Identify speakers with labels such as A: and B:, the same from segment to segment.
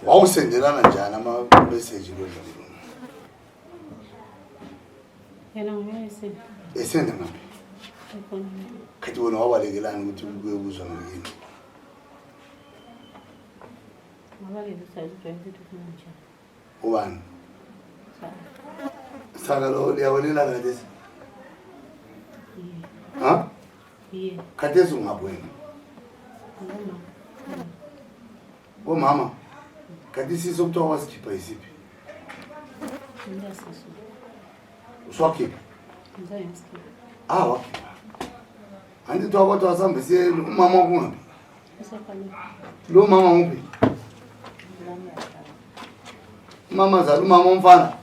A: wawusendelana njani ama-message lo dlamlo?
B: Yena nguyese.
A: Esende ngaphi? Khathi wona wabalekelani ukuthi kubuye kuzwa ngakini?
B: Wabalekisa ukuthi kunjani.
A: Ubani? Saka lo liyawelela ngalesi? Ha?
B: Yeah.
A: Khathesi ungabweni. Mama. Khathesi sokuthiwa wasikhipha isiphi?
B: Ngiyasiso.
A: Uswakhipha?
B: Ngiyasiso.
A: Wakhipha. Andithi wakwathiwa asihambise umama wakungaphi?
B: Usekhona.
A: Lo mama nguphi? Mama zala umama umfana?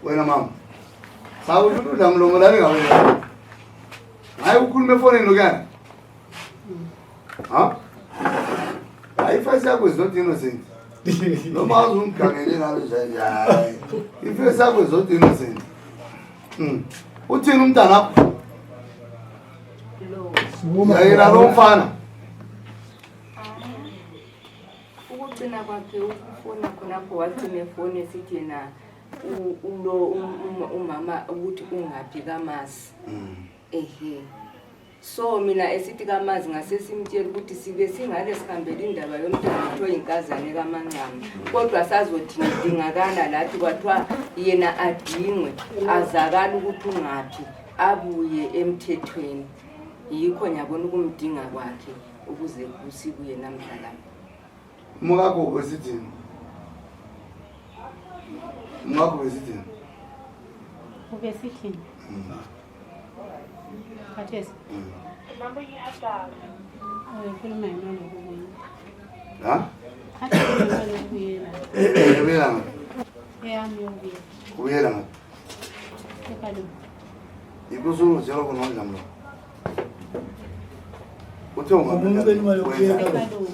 A: Wena mama. Sawuthi udlamlo lani ngawe. Hayi ukhuluma efonini lokuyana. Ifesi yakho is not innocent. Noma uzungigangele ngalo nje hayi. Ifesi yakho is not innocent. Uthini umntana wakho? Yayina lo mfana.
C: Ukucina kwakhe ukufona khonapho wagcina ifoni esithi yena umama ukuthi ungaphi kaMasi. So mina esithi kaMazi ngasesimtshela ukuthi sibe singale sihambela indaba yomntwana kuthiwa inkazane kaMancane. Kodwa sazothi ngidingakala lathi kwathiwa yena adingwe azakala ukuthi ungaphi abuye emthethweni. Yikho nyabona ukumdinga kwakhe ukuze kusibuye namhlanje.
A: Mungakho wesithini? Mungakho wesithini?
B: Ubesithini? Khathesi.
D: Number you have dialed.
B: Ukhuluma yini ngokubuye?
A: Ubuyela ngaphi?
B: Eyami yobuye.
A: Ubuyela ngaphi?
B: Ekhalo.
A: Ikusuku njalo khona ngidlamlo. Uthe ungaphi?
B: Ekhalo.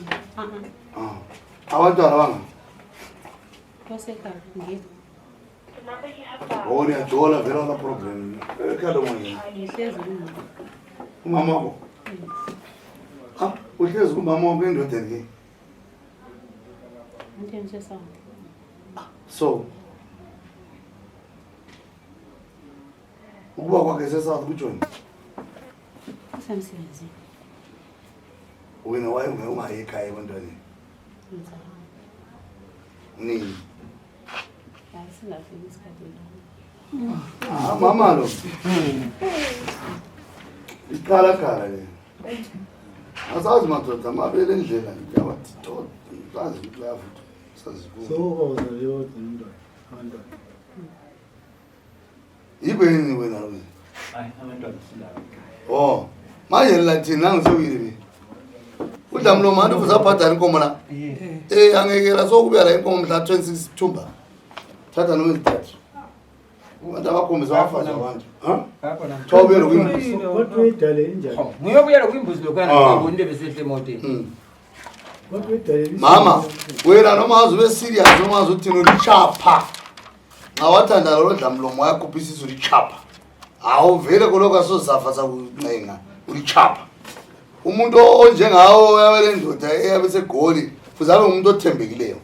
A: Abantwana banga?
B: Kosekhalo ngiyo.
D: Number you have dialed.
A: Uyajola vela la problem. Ekhalo manje.
B: Ngihlezi kuno.
A: Umama wakho? Uhlezi kumama wakho indoda ke?
B: Ngithenjwe sawo.
A: So ukuba kwakhe seSouth kuJohn.
B: Usemsebenzi.
A: Wena waye ungayi ekhaya ebantwaneni. Nini?
B: Singafiki isikhathi
A: Mama lo. Ikhala le. Asazi madoda mabele endlela yawathi tot. Sazi ukulava. Sazi ku.
E: So yo ndo. Ando.
A: Ibeni wena lo.
E: Abantwana silapha.
A: Manje lathina ngisewile. Udlamlo manje uzabhadala inkomo la. Angekela sokubela inkomo mhla 26 Thumba. Thatha noma izithathu. Ubantu abakhombisa abafazi abantu. Thobela kwimbuzi.
E: Kodwa uyidale injani?
F: Ngiyobuyela kwimbuzi lokana ngibonile besehle emotweni.
E: Kodwa uyidale.
A: Mama, wena noma azobe serious noma azothina ulichapha. Ngawathanda lo dlamlo moya kuphisisa ulichapha. Awuvele koloko asozafa sakuncenga ulichapha. Umuntu onjengawo uyabele ndoda eyabe segoli uzabe umuntu othembekileyo.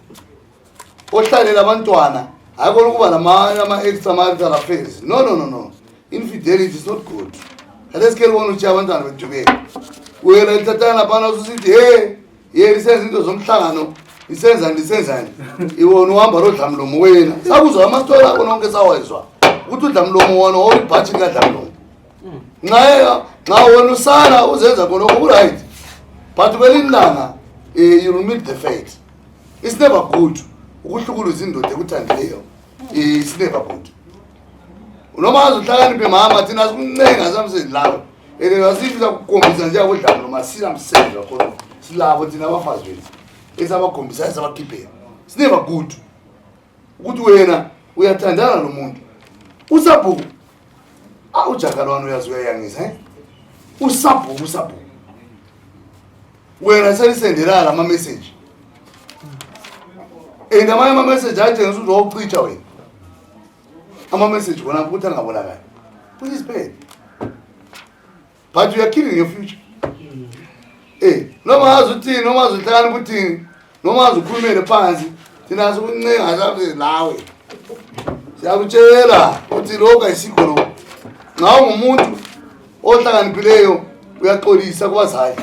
A: Ohlalela abantwana akho ukuba nama extramarital affairs. No. Infidelity is not good. Alesikele bona uthi abantwana bedubeka. Wena ithathana lapha usithi lisenza into zomhlangano lisenzani. Iwona uhamba lo dlamlomo wena. Sakuzwa amastori akho nonke sawezwa. Ukuthi udlamlomo wona oyibhathi kadlamlomo. Nxa wena usala uzenza khonoko right. But kwelilanga you will meet the fate. It's never good. Ukuhlukuluza indoda ekuthandileyo. It's never good. Unoma azohlakaniphe mama thina sikuncenga samseni lawo. Asithi ukukhombisa nje akudlamlo masila msenzo khona. Silabo thina abafazi wethu. Esabakhombisa esabakhiphela. It's never good. Ukuthi wena uyathandana nomuntu. Usabhuku. Ujakalwana uyazi uyayangisa, Usabhuku. Wena selisendelana ama message. Amanye ama message atshengisa ukuthi wawucicha wena. Ama message wona ukuthi angabonakala. Which is bad. But you are killing your future. noma azuthini noma azuhlakani kuthini noma azukhulumele phansi thina sikuncenga sabe lawe siyakutshela uthi lokho ayisikho lo ngawo ngumuntu ohlakaniphileyo uyaxolisa kubazali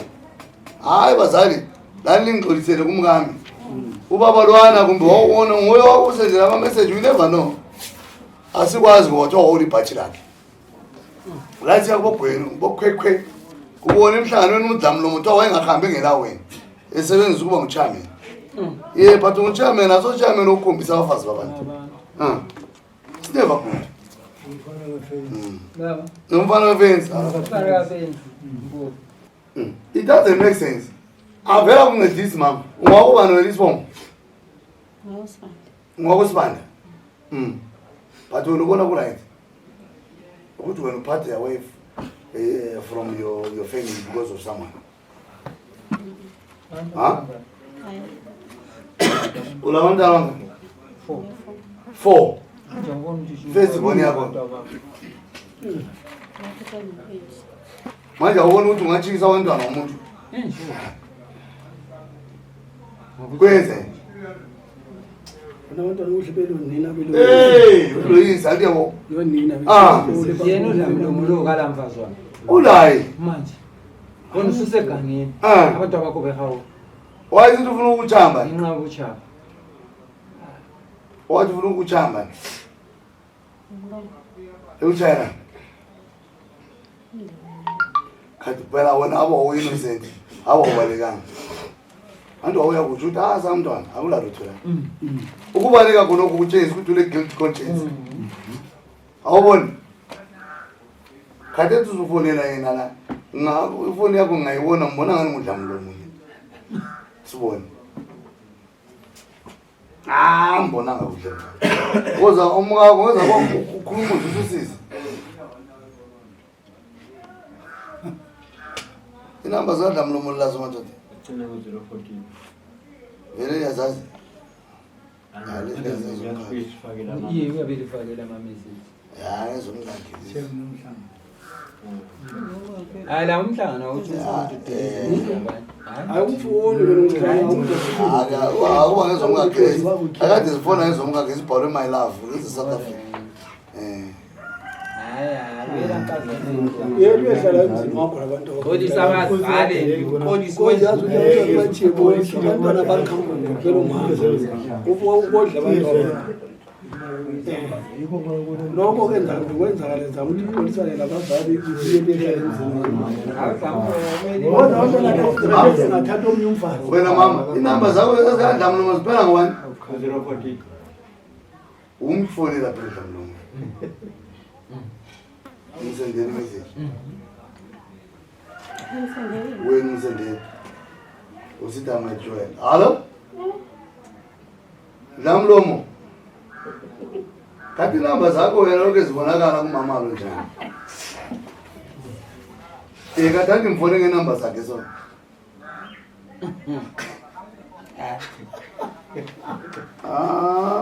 A: hayi bazali lani ngixolisele kumkami ubaba lwana kumbe wawona ngoyo wakusendela ama message you never know asikwazi ngokuthi wawuli ibhathi lakhe lathi yakubogwenu bokhwekhwe kubona emhlanganweni udlamu lo muntu wayengahambe ngela wena esebenzisa ukuba nguchairman but nguchairman aso chairman okukhombisa abafazi babantu never good nomfana wefence it doesn't make sense avela kuncedisi mama ungakuba nolisibongo ungakusibanda but wena ubona ku-right ukuthi wena uphathe away from your family because of someone ulabantwana banga 4 first boni yakho manje awubona ukuthi ungajikisa abantwana womuntu kwenze
E: abantwana uhlebelo nina belo
A: uloyisa ndiyabo
E: yonina
F: yena udlamlomo lo kalamfazwana
A: ulayi
F: manje wona ususegangeni abantu abakho behawo
A: wayithi ufuna ukuchamba
F: inqa ukuchamba
A: wathi ufuna ukuchamba ewuchayela khathi phela wena abo uinnocent abo ubalekanga antu awuya kuthi uthi samntwana akulalutho la ukubaleka khona ukutshengisa ukuthi ule guilt conscience awuboni khathi ethi uzufonela yena la ifoni yakho ngayibona ngibona ngani ngudlamlo munye sibone mbona ngakuhle ngoza umukakho ngoza ukukhuluma uzusisiza inamba zadlamlo lazo madoda vele yazazi
F: iye uyabelifakela ama-message hayi la umhlangano awuthi
A: akuba ngezomkakhe akade zifona ngezomkakhe zibhalwe my love lezi South Africa
E: yehlala emzini wakho labantu abantwana bakhambukelo ukudla abantwana lokho kwenzakaleza ukuthi ipolisane labazali singathatha omnye umfazi
A: wena mama inamba zakho ezikadlamlomo ziphela ngobani 014 umfonela phela dlamlomo umsendele message wena umsendele usithi amajoel hallo dlamlomo kathi inamba zakho wena lokhu zibonakala kumama lo njani kathi ngifone ngenamba zakhe so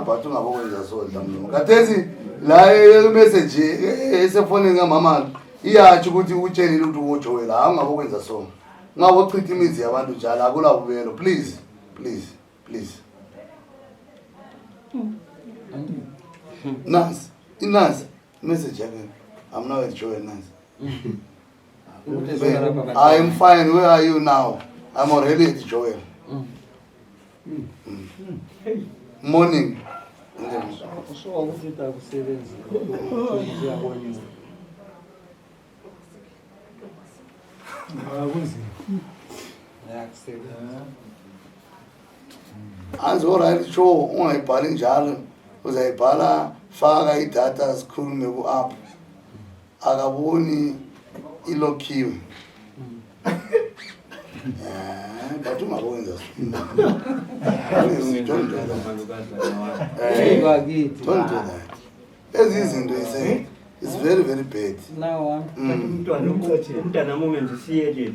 A: but ungabokwenza so dlamlomo kathesi la message esefonini kamama iyatsho ukuthi utshelile ukuthi uwojoela awungabokwenza so ngabochitha imizi yabantu njalo akulabubelo please Nance, message again. I'm now at Joel Nance. I am fine. Where are you now? I'm already at Joel. Morning. Alright, show ungayibhali njalo. Uzayibhala faka idatha sikhulume ku-app akaboni ilokhiwe but ungabokwenza don't do that ezi izinto it's very bad
G: umntana momenze siyelile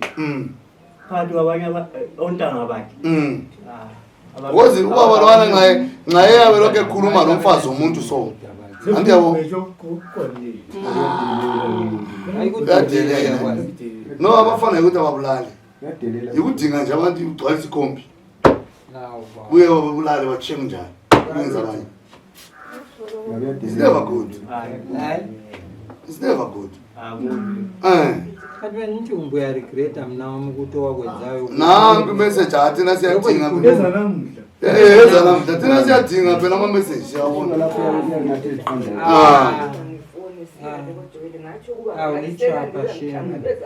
G: phakathi kwabanye ontanga bakhe
A: Ngozi ubaba lwana ngaye yabe lokho ekhuluma nomfazi womuntu so. Andiyabo. No abafana ukuthi ababulali. Yikudinga nje abantu ugcwalisa ikhombi.
F: Hawu
A: Uye ubulale bathenga njani? Benza abanye. It's never good.
F: hayi
A: It's never good.
F: kanti wena ngithi ngibuya regret mna ukuthi owakwenzayo
A: Nanku message athina siyadinga phela.
G: Eza namuhla.
A: Eza namhla thina siyadinga phela ama message siyabona.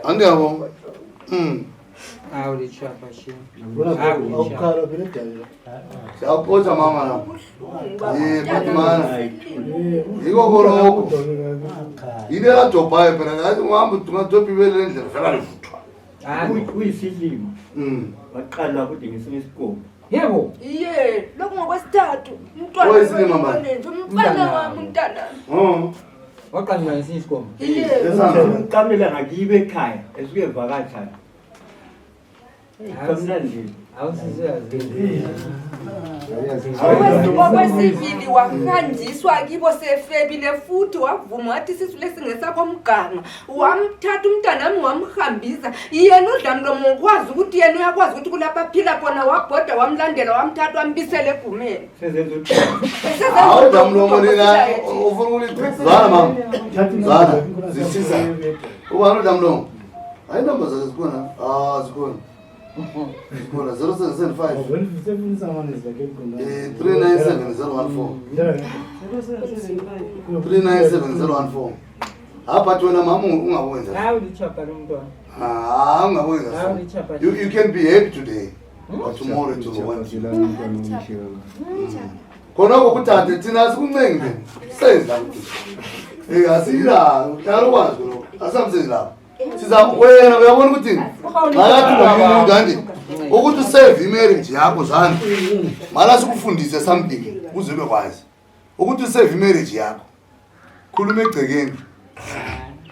A: Andiyabo.
F: awulichapha shame
E: awukhala phela edalela
A: Siyaqotha mama la. But man, yiko koloko. Yile la dobayo phela ngathi uhamba ungadobha ibele endlela vela livuthwa.
G: Uyisilimo. Waqala ukudingisa isikolo.
F: yebo
C: Iye, lokho ngokwesithathu. Umntwana
A: Owesilima manje.
C: umntwana wami umntana.
F: waqanjwa ngesinye isikombe
C: Iye.
G: Uqamela ngakibe ekhaya, esuke evakatsha. Kamnandi.
F: awusizazi
C: Okwesibili wahanjiswa kibo sefebile futhi wavuma wathi sisu lesingesakho mganga wamthatha umntanami wamhambisa yena uDlamlomo ukwazi ukuthi yena uyakwazi ukuthi kulapha phila khona wabhoda wamlandela wamthatha wambisela egumeni
G: Sezenza
A: Hawu Damlomo lena ufuna ukulithizana mama. Zana zisiza. Ubani uDamlomo? Hayi number zakhe zikhona. Zikhona. Zikhona 0775 397014. 397014. Apha wena mama ungakwenza.
F: awulichapha lo mntwana
A: Ungakwenza. You can be happy today. But tomorrow it will want you. Khona ukuthathe thina sikuncenga senza ukuthi asila uhlala ukwazi lokho asamsebenzi lapho siza wena uyabona ukuthi ngalathi umuntu andi ukuthi usave imarriage yakho zana mala sikufundise something uzobe kwazi ukuthi usave imarriage yakho khuluma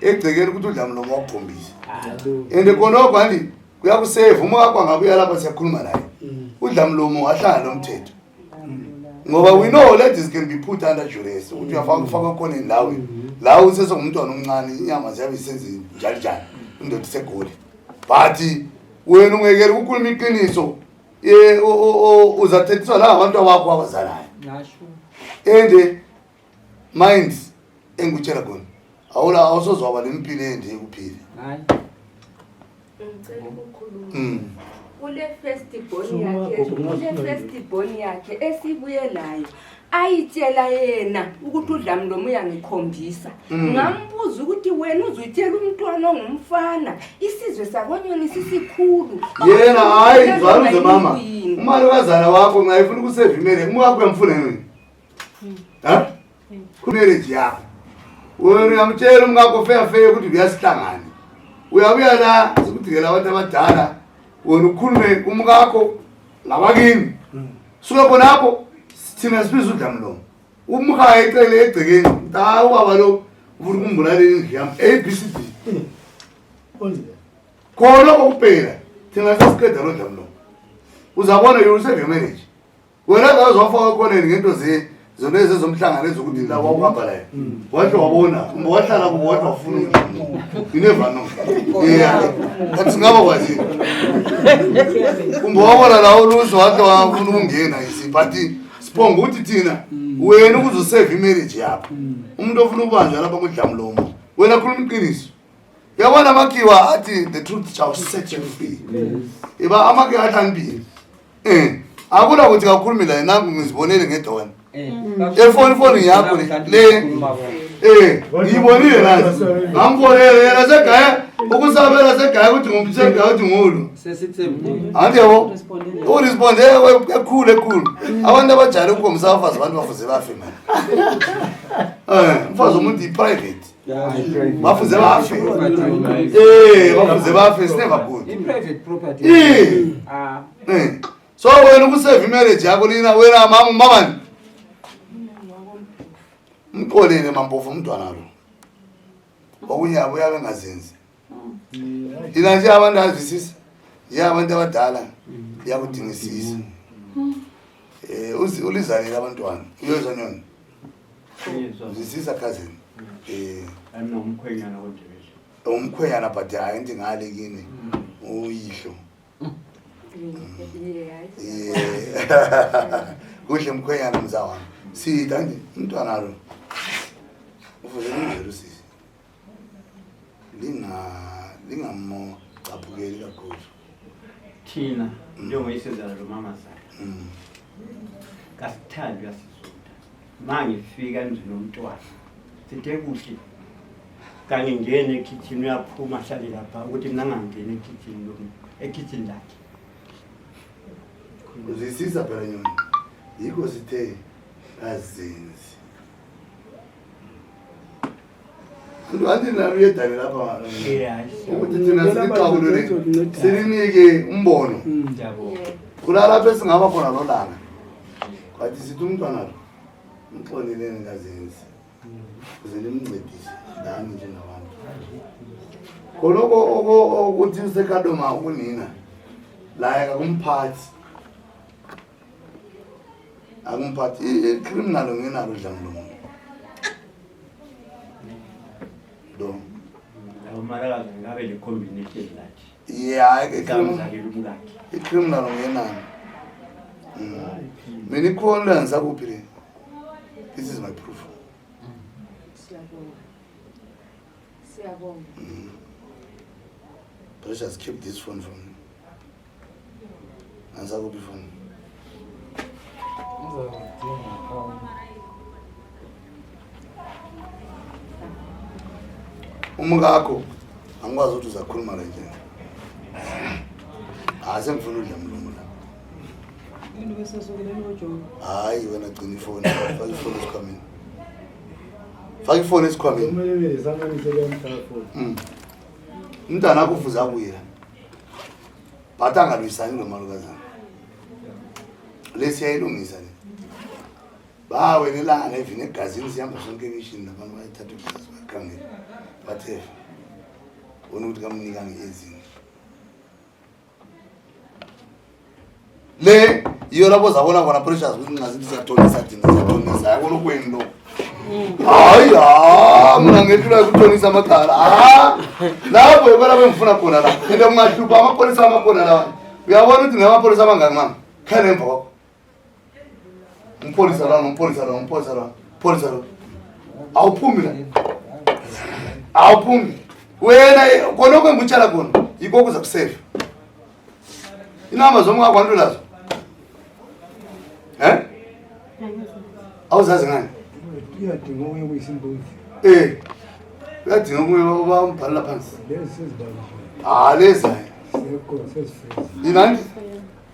A: egcekeni ukuthi uDlamlomo wakukhombisa and khona kwandi kuyakusave uma wakho ngabuya lapha siyakhuluma naye uDlamlomo wahlala nomthetho ngoba we know ladies can be put under duress ukuthi uyafaka khona endaweni la usesengumntwana omncane inyama ziyabe isenze njalo indoda isegoli but wena ungekele ukukhuluma iqiniso uzathethiswa la abantu abakho abazalayo
F: nasho
A: and mind engutshela khona awusozwaba lempilo ende kuphila
F: hayi
C: kule firstborn yakhe esibuyelayo ayitshela yena ukuthi uDlamlomo uyangikhombisa ngambuza ukuthi wena uzutshela umntwana ongumfana isizwe sakonyoni sisikhulu
A: yena hayi zwaluze mama umali kazana wakho ngayifuna ukusave imali umwakho uyamfuna yini kumarriage yakho wena uyamtshela umngakho fair ukuthi uyasihlangana uyabuya la sikudikela abantu abadala wena ukhulume umngakho nabakini suka khonapho thina sibiza uDlamlomo umkhaya ecele egcekeni ubaba lo ufuna ukumbulala indlu yami ABCD khona okuphela thina sesiqeda lo Dlamlomo uzabona you save your marriage wena akazofaka khona ngento zona ezomhlangano ezokuthi la wawuhamba la wathi wabona wahlala kuwodwa ufuna you never know athi ngaba kwazi wabona la uluzo wathi wafuna ukungena isiphathi sibonga ukuthi thina wena ukuzosave imarriage yakho umuntu ofuna ukubanjwa lapha kuDlamlomo wena khuluma iqiniso yabona amakiwa athi the truth shall set you free iba amakiwa athambile akula ukuthi kakhulumi la nangu ngizibonele ngedona phone yakho le ngiyibonile nazi ngambonele yena segaya ukusabela segaya ukuthi ngumsegaya ukuthi ngulu
F: sesithembu
A: anti yabo uresponde ekhulu abantu abajala ukukomisa abafazi abantu bafuze bafe manje mfazi umuntu i-private bafuze bafe bafuze bafe it's never good
F: i-private property
A: so wena ukusave imarriage yakho lina wena mama mqolele mampofu umntwana lo okunyabo uyabe ngazenzi ina nje abantu azisisa abantu abadala yakudingisisa ulizalela abantwana uyezwa nyoni zisisa cousin
G: anomkhwenyana konje
A: umkhwenyana but hayi into ngale kini uyihlo kuhle mkhwenyana mzawa sida nje umntwana lo uvuze indlela usisi lingamo caphukeli kakhulu
G: thina njengoyisezana lo mama zakhe kasithandi uyasizunda mangifika endlini nomntwana sithe kuhle kanye ngene ekitchen uyaphuma hlale lapha ukuthi mina ngangena ekitchen lakhe
A: uzisisa phela nyoni yikho sithe azenzi anti nalo uyedane lapha ukuthi thina siliqabulule silinike umbono kulapho esingaba khona lolanga kwathi sithi umntwana lo umxoleleni kazenzi ukuze nimncedise nani njengabantu khonoko ukuthi usekadoma ukunina la akakumphathi i-criminal ngenalo dlamlo do
G: awumalakazi ngabe le combination lathi
A: i-criminal ngenalo mina ikhona ngisakuphi le this is my proof
C: siyabonga
A: Precious, keep this phone from me. Ngisakuphi phone umukakho angikwazi ukuthi uzakhuluma kanje asengifuna udla mlomo la
B: into besasukela noJohn
A: hayi wena gcina ifone faka ifone esikhwameni faka ifone esikhwameni
E: kumele bezamanise phone
A: umntana akho ufuza abuye but angalwisani nomalukazana lesiyayilungisa le bawe nelanga evini egazini sihamba sonke emishini nabantu bayathatha igazi bakhangela bathe wona ukuthi kamnika ngezini le iyo lapho zabona khona Precious ukuthi ngazithi siyathonisa yakho kwento hayi mina ngehlula ukuthonisa amakhala lapho yobala bengifuna khona la into kungahlupha amapolisa amakhona la uyabona ukuthi ngamapolisa amangaki mama khale emva kwakho umpolisa la awuphumi la awuphumi wena khona okwengutshela khona yikho kuza kusave inamba zomngakwantu lazo awuzazi ngani
E: iyadinga okunye kuyisimbuzi
A: uyadinga okunye bambhalela phansi
E: lezi sezibalishile
A: lezayo
E: sekho sezifrezi
A: yinani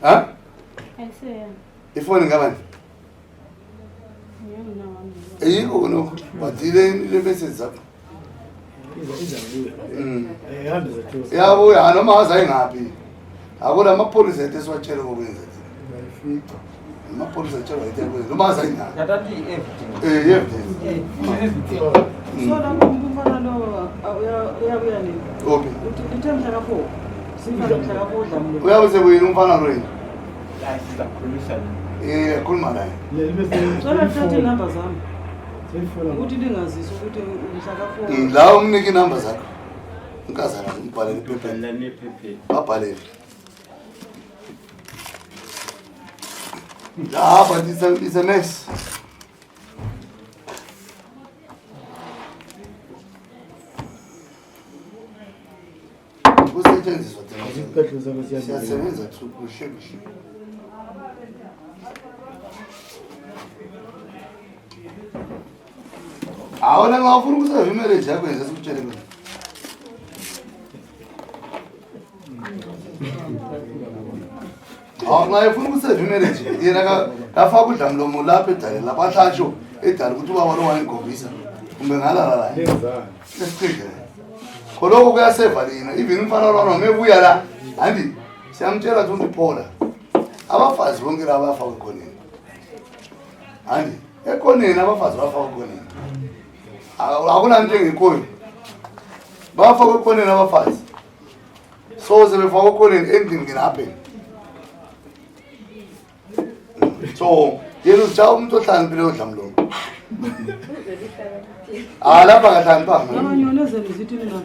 B: ayiseya
A: ifoni ngabani
B: ngiyona wami
A: eyikho nokho badile le message zakho
E: hambe zethu
A: yabuya noma wazayi ngaphi akula amapolisa ethe siwatshele kokwenza
E: bayifika
A: amapolisa atshela ethe kokwenza noma wazayi ngaphi
F: Katathi evidence.
B: so lapho umfana lo uyabuya nini
A: ophi
B: uthi lithe mhla ka4 sifika mhla ka4 dlamlo
A: uyabe sebuyini umfana lo yini
G: sizakhulumisana
A: khuluma naye
B: Sola thathe inamba zami
E: seyifuna
B: ukuthi lingazisi ukuthi mhla ka4
A: la umnike inamba zakho unkazana umbhalele iphepheni
G: ubhalelane ephepheni
A: babhalele but it's a mess kusetshenziswa
E: isikhathi sakho siyasebenza
A: siyasebenza kuhle awona ngawufuna ukuseva imarriage yakho yenza sikutshele kona ngayefuna ukuseva imarriage yena kafaka udlamlomo lapha edale lapha ahlasho edale ukuthi ubaba lo wayengobisa kumbe ngalala la
E: lenzani
A: esiqike khonoko kuyaseva lina even umfana lwana mebuya la andi siyamtshela ukuthi uphola abafazi bonke laba bafaka ekhoneni andi ekhoneni abafazi bafaka ekhoneni akunanto engekhoyo bafaka ekhoneni abafazi so sebefaka ekhoneni endlini ngenapheni so yena ujawu umuntu ohlaniphile odlamlomo lapha kahlaniphanga
B: abanye onezeni zithini na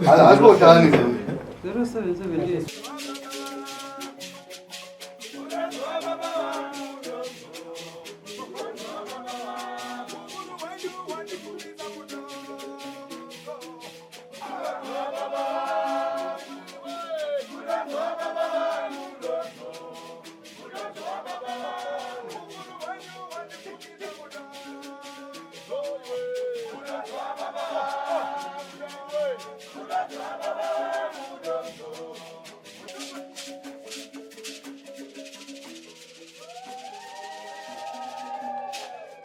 A: Asibohlani.
B: 0778